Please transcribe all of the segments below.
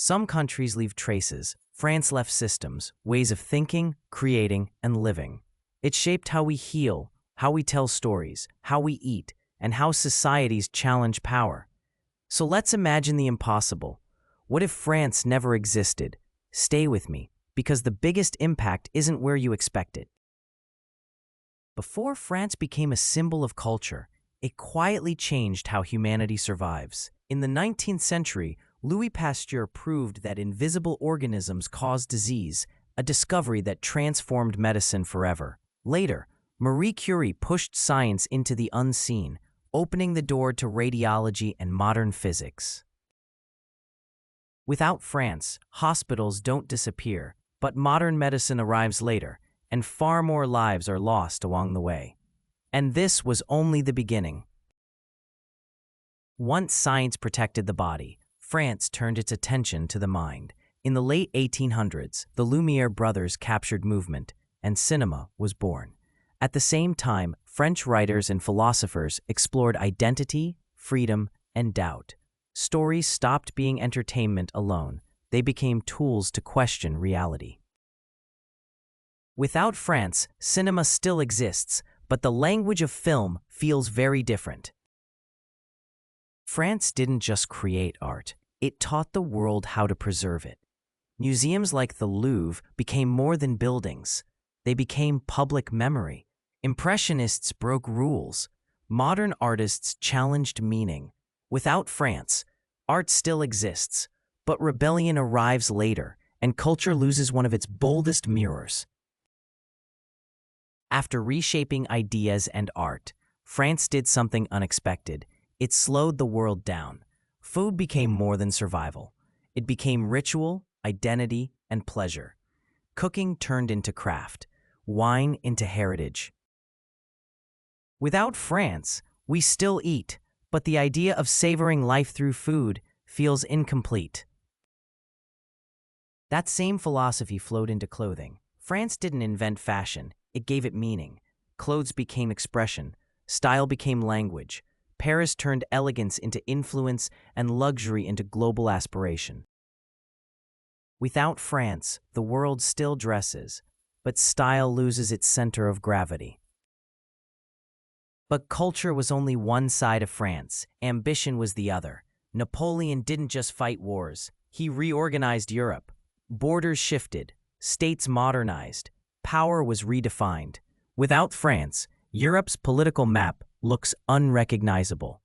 Some countries leave traces. France left systems, ways of thinking, creating, and living. It shaped how we heal, how we tell stories, how we eat, and how societies challenge power. So let's imagine the impossible. What if France never existed? Stay with me, because the biggest impact isn't where you expect it. Before France became a symbol of culture, it quietly changed how humanity survives. In the 19th century, Louis Pasteur proved that invisible organisms cause disease, a discovery that transformed medicine forever. Later, Marie Curie pushed science into the unseen, opening the door to radiology and modern physics. Without France, hospitals don't disappear, but modern medicine arrives later, and far more lives are lost along the way. And this was only the beginning. Once science protected the body, France turned its attention to the mind. In the late 1800s, the Lumiere brothers captured movement, and cinema was born. At the same time, French writers and philosophers explored identity, freedom, and doubt. Stories stopped being entertainment alone. They became tools to question reality. Without France, cinema still exists, but the language of film feels very different. France didn't just create art, it taught the world how to preserve it. Museums like the Louvre became more than buildings. They became public memory. Impressionists broke rules. Modern artists challenged meaning. Without France, art still exists, but rebellion arrives later, and culture loses one of its boldest mirrors. After reshaping ideas and art, France did something unexpected. It slowed the world down. Food became more than survival. It became ritual, identity, and pleasure. Cooking turned into craft, wine into heritage. Without France, we still eat, but the idea of savoring life through food feels incomplete. That same philosophy flowed into clothing. France didn't invent fashion, it gave it meaning. Clothes became expression, style became language. Paris turned elegance into influence and luxury into global aspiration. Without France, the world still dresses, but style loses its center of gravity. But culture was only one side of France, ambition was the other. Napoleon didn't just fight wars, he reorganized Europe. Borders shifted, states modernized, power was redefined. Without France, Europe's political map looks unrecognizable.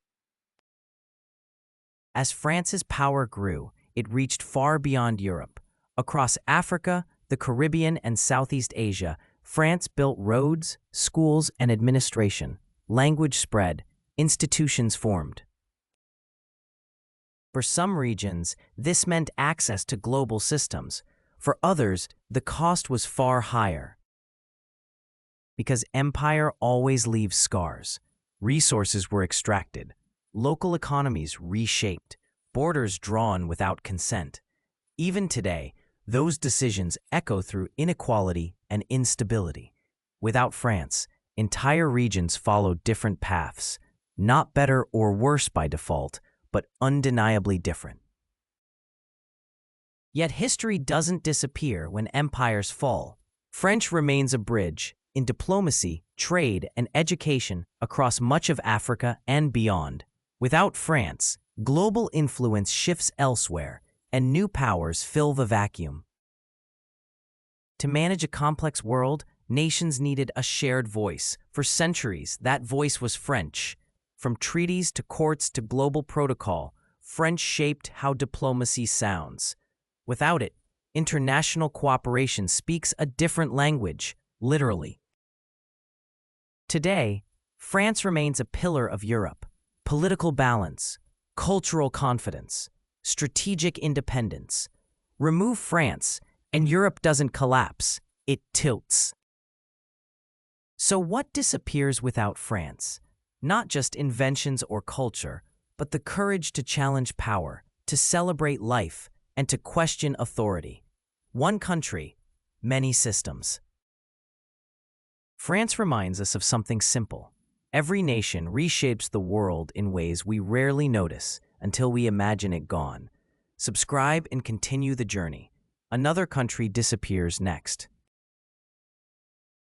As France's power grew, it reached far beyond Europe. Across Africa, the Caribbean, and Southeast Asia, France built roads, schools, and administration. Language spread, institutions formed. For some regions, this meant access to global systems. For others, the cost was far higher. Because empire always leaves scars. Resources were extracted, local economies reshaped, borders drawn without consent. Even today, those decisions echo through inequality and instability. Without France, entire regions followed different paths, not better or worse by default, but undeniably different. Yet history doesn't disappear when empires fall. French remains a bridge in diplomacy, trade, and education across much of Africa and beyond. Without France, global influence shifts elsewhere, and new powers fill the vacuum. To manage a complex world, nations needed a shared voice. For centuries, that voice was French. From treaties to courts to global protocol, French shaped how diplomacy sounds. Without it, international cooperation speaks a different language, literally. Today, France remains a pillar of Europe. Political balance, cultural confidence, strategic independence. Remove France, and Europe doesn't collapse, it tilts. So what disappears without France? Not just inventions or culture, but the courage to challenge power, to celebrate life, and to question authority. One country, many systems. France reminds us of something simple. Every nation reshapes the world in ways we rarely notice until we imagine it gone. Subscribe and continue the journey. Another country disappears next.